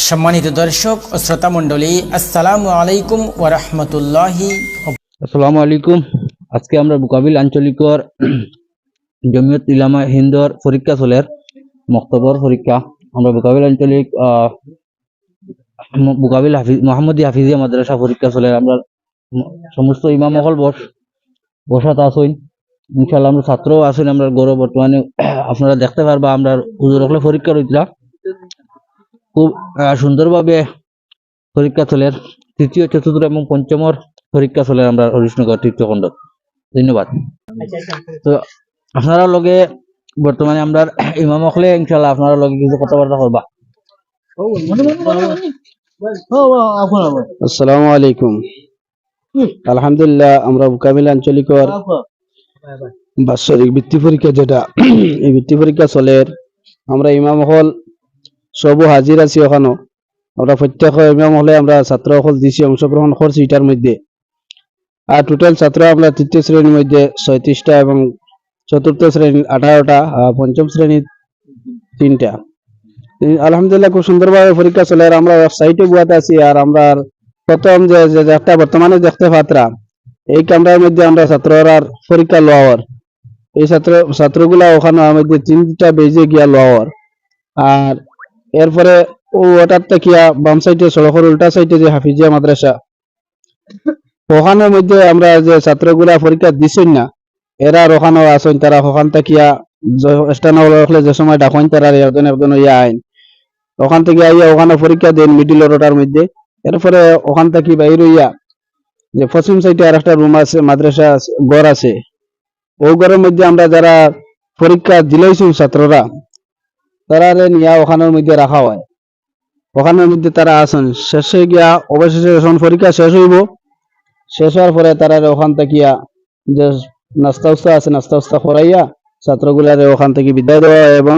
সম্মানিত দর্শক ও শ্রোতা মণ্ডলী, আসসালামু আলাইকুম ওয়া রাহমাতুল্লাহি। আসসালামু আলাইকুম। আজকে আমরা বুকাবিল আঞ্চলিকর জমিয়ত ইলামা হিন্দর পরীক্ষা চলের মক্তবর পরীক্ষা আমরা বুকাবিল আঞ্চলিক বুকাবিল মোহাম্মদী হাফিজিয়া মাদ্রাসা পরীক্ষা চলে আমরা সমস্ত ইমাম মহল বসাত আসইন। ইনশাআল্লাহ আমরা ছাত্রও আসইন। আমরা গৌরব বর্তমানে আপনারা দেখতে পারবা আমরা হুজুর হলে পরীক্ষা রইতরা খুব সুন্দরভাবে পরীক্ষা চলের। তৃতীয়, চতুর্থ এবং পঞ্চমর পরীক্ষা চলে আমরা হরিশনগর তৃতীয়খণ্ড। ধন্যবাদ। তো আপনারা লগে বর্তমানে আমরা ইমাম হলে ইনশাআল্লাহ আপনারা লগে কিছু কথাবার্তা করবা। আসসালামু আলাইকুম। আলহামদুলিল্লাহ, আমরা বুকাবিল আঞ্চলিকর বাৎসরিক বৃত্তি পরীক্ষা যেটা এই বৃত্তি পরীক্ষা চলে, আমরা ইমাম হল সবও হাজির আছি। ওখানে আমরা প্রত্যেক ইমাম হলে আমরা ছাত্র হল দিছি, অংশগ্রহণ করছি এটার মধ্যে। আর টোটাল ছাত্র আমরা তৃতীয় শ্রেণীর মধ্যে 36টা এবং চতুর্থ শ্রেণী 18টা, পঞ্চম শ্রেণী 3টা। আলহামদুলিল্লাহ খুব সুন্দরভাবে পরীক্ষা চলে। আর আমরা ওয়েবসাইটে বুয়াতে আছি। আর আমরা প্রথম যে একটা বর্তমানে দেখতে পাত্রা এই ক্যামেরার মধ্যে আমরা ছাত্ররা পরীক্ষা লওয়ার, এই ছাত্রগুলা ওখানে মধ্যে 3টা বেজে গিয়া লওয়ার। আর এরপরে ওটার থেকে বাম সাইডে সড়কের উল্টা সাইডে যে হাফিজিয়া মাদ্রাসা, ওখানের মধ্যে আমরা যে ছাত্রগুলা পরীক্ষা দিছেন না এরা ওখানে আসেন, তারা ওখান থেকে স্টান হলে যে সময় ডাকেন তারা একজন ইয়া আইন ওখান থেকে আইয়া ওখানে পরীক্ষা দেন মিডিল রোডার মধ্যে। এরপরে ওখান থেকে বাইরে ইয়া যে পশ্চিম সাইডে আর একটা রুম আছে, মাদ্রাসা ঘর আছে, ওই ঘরের মধ্যে আমরা যারা পরীক্ষা দিলেইছুন ছাত্ররা তারা নিয়া ওখানের মধ্যে রাখা হয়। ওখানের মধ্যে তারা আসেন, শেষে গিয়া অবশেষে যখন পরীক্ষা শেষ হইব, শেষ হওয়ার পরে তারা ওখান থেকে যে নাস্তা উস্তা আছে নাস্তা উস্তা করাইয়া ছাত্রগুলারে ওখান থেকে বিদায় দেওয়া হয়। এবং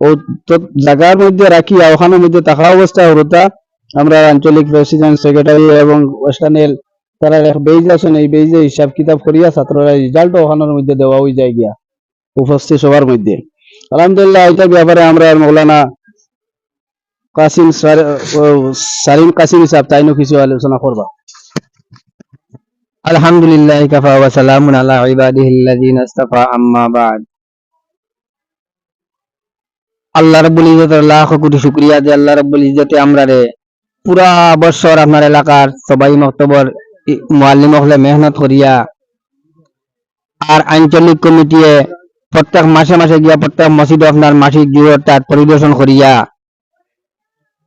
ও জায়গার মধ্যে রাখিয়া ওখানের মধ্যে থাকা অবস্থা হরতা আমরা আঞ্চলিক প্রেসিডেন্ট, সেক্রেটারি এবং ওয়েস্টার্নেল তারা বেজ আছেন, এই বেজে হিসাব কিতাব করিয়া ছাত্ররা রেজাল্ট ওখানের মধ্যে দেওয়া হয়ে যায় গিয়া উপস্থিত সবার মধ্যে। আলহামদুলিল্লাহ, এটার ব্যাপারে আমরা মৌলানা সালিম কাসিম সাহেব তাইনো কিছু আলোচনা করবা। আলহামদুলিল্লাহ কাফা ওয়া সালামুন আলা ইবাদিহিল্লাযিনা ইসতাফা, আম্মা বা'দ। আল্লাহ রাব্বুল ইজ্জতের লাখ কোটি শুকরিয়া যে আল্লাহ রাব্বুল ইজ্জতে আমরারে পুরা বছর আপনার এলাকার সবাই মক্তবর মুআল্লিম হলে মেহনত করিয়া আর আঞ্চলিক কমিটিয়ে প্রত্যেক মাসে মাসে গিয়া প্রত্যেক মসজিদে আপনার মাসিক জীবন তার পরিদর্শন করিয়া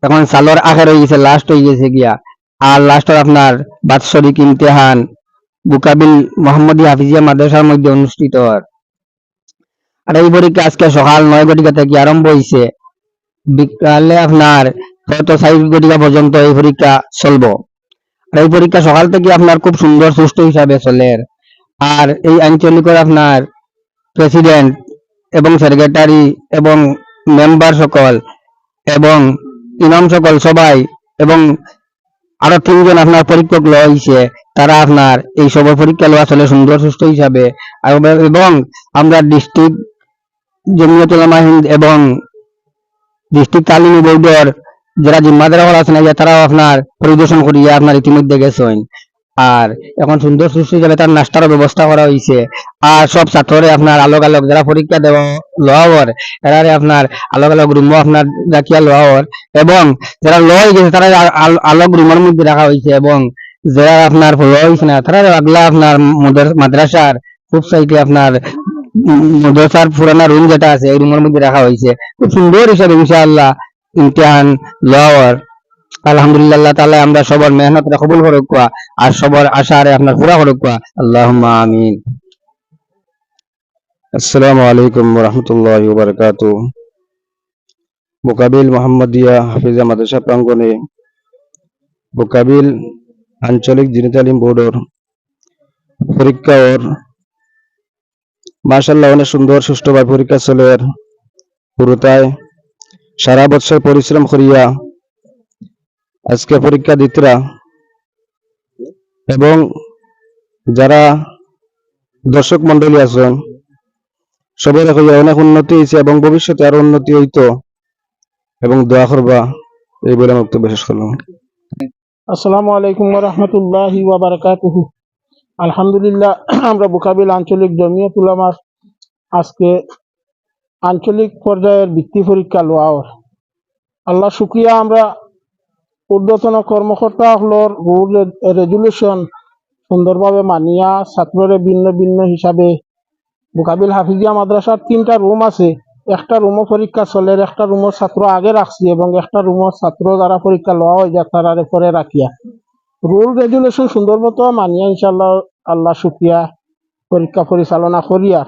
এখন সালোর আখের হয়ে গেছে, লাস্ট হয়ে গেছে গিয়া। আর লাস্টের আপনার বাৎসরিক ইমতিহান বুকাবিল মোহাম্মদী হাফিজিয়া মাদ্রাসার মধ্যে অনুষ্ঠিত হয়। আর এই পরীক্ষা আজকে সকাল 9 ঘটিকা থেকে আরম্ভ হয়েছে, বিকালে আপনার হয়তো 6 ঘটিকা পর্যন্ত এই পরীক্ষা চলবো। আর এই পরীক্ষা সকাল থেকে আপনার খুব সুন্দর সুষ্ঠু হিসাবে চলে। আর এই আঞ্চলিকের আপনার প্রেসিডেন্ট এবং সেক্রেটারি এবং মেম্বার সকল এবং ইমাম সকল সবাই এবং আরো 3 জন আপনার পরীক্ষক লওয়া হয়েছে, তারা আপনার এই সব পরীক্ষা লওয়া চলে সুন্দর সুস্থ হিসাবে। এবং আমরা ডিস্ট্রিক্ট জমিয়ত উলামা হিন্দ এবং ডিস্ট্রিক্ট তালিমি বোর্ডের যারা জিম্মাদার হল আছেন তারাও আপনার পরিদর্শন করিয়া আপনার ইতিমধ্যে গেছেন। আর এখন সুন্দর সুস্থ হিসাবে তার নাস্তার ব্যবস্থা করা হয়েছে। আর সব ছাত্ররে আপনার আলোক আলোক যারা পরীক্ষা দেওয়া লওয়ার এরারে আপনার আলোক আলোক রুম আপনার রাখিয়া লওয়ার, এবং যারা লয় গেছে তারা আলোক রুমের মধ্যে রাখা হয়েছে, এবং যারা আপনার হয়েছে না তারা আগলা আপনার মাদ্রাসার খুব সাইডে আপনার মাদ্রাসার পুরানা রুম যেটা আছে এই রুমের মধ্যে রাখা হয়েছে। খুব সুন্দর হিসাবে ইনশাআল্লাহ ইমতিহান লওয়ার। আলহামদুলিল্লাহ, আল্লাহ তাআলা আমরা সবার মেহনত কবুল করুক আর সবার আশারে আপনার পুরা করুক। আল্লাহুম্মা আমিন। আসসালামু আলাইকুম ওয়া রাহমাতুল্লাহি ওয়া বারাকাতুহু। বুকাবিল মোহাম্মদিয়া হাফিজিয়া মাদ্রাসা প্রাঙ্গণে বুকাবিল আঞ্চলিক দিনী তালিম বোর্ডের পরীক্ষা ওর মাশাআল্লাহ অনেক সুন্দর সুষ্ঠুভাবে পরীক্ষা চলে। পুরোটাই সারা বছর পরিশ্রম করিয়া আজকে পরীক্ষা দিতরা, এবং যারা দর্শক মন্ডলী আছেন সবাই অনেক উন্নতি হয়েছে এবং ভবিষ্যতে আরো উন্নতি হইতো এবং দোয়া করবা। এই বলে আমার বক্তব্য শেষ করলাম। আসসালামু আলাইকুম ওয়া রাহমাতুল্লাহি ওয়া বারাকাতুহু। আলহামদুলিল্লাহ, আমরা বুকাবিল আঞ্চলিক জমিয়তুল উলামার আজকে আঞ্চলিক পর্যায়ের বৃত্তি পরীক্ষা লওয়ার আল্লাহ শুকরিয়া। আমরা ঊর্ধ্বতন কর্মকর্তা হলোর রুল রেজুলেশন সুন্দরভাবে মানিয়া ছাত্ররে ভিন্ন ভিন্ন হিসাবে বুকাবিল হাফিজিয়া মাদ্রাসার 3টা রুম আছে। একটা রুমও পরীক্ষা চলে, একটা রুমও ছাত্র আগে রাখছি এবং একটা রুমও ছাত্র যারা পরীক্ষা লওয়া হয়ে যায় তারা পরে রাখিয়া রুল রেজুলেশন সুন্দর মতো মানিয়া ইনশাল্লাহ আল্লাহ শুকরিয়া পরীক্ষা পরিচালনা করিয়া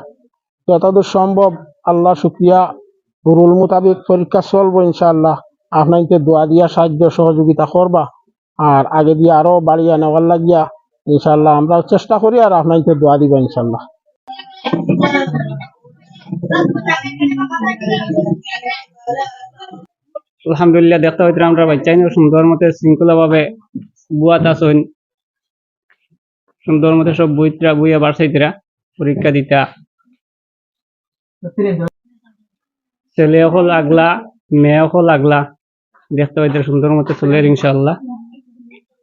যতদূর সম্ভব আল্লাহ শুকরিয়া রুল মোতাবেক পরীক্ষা চলবো ইনশাআল্লাহ। আপনাকে দোয়া দিয়া সাহায্য সহযোগিতা করবা আর আগে দিয়ে আরো বাড়িয়া নেওয়ার লাগিয়া ইনশাআল্লাহ আমরা চেষ্টা করি আর আপনাকে দোয়া দিবা ইনশাআল্লাহ। আলহামদুলিল্লাহ, দেখতে হইতে আমরা বাচ্চাই সুন্দর মতে শৃঙ্খলা ভাবে বুয়াত আসন সুন্দর মতে সব বইয়া বাড়ছাইতরা পরীক্ষা দিতা। ছেলে হল আগলা, মেয়ে হল আগলা, দেখতে হইতে সুন্দর মতে চলে ইনশাআল্লাহ।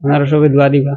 আপনারা সবাই দোয়া দিবা।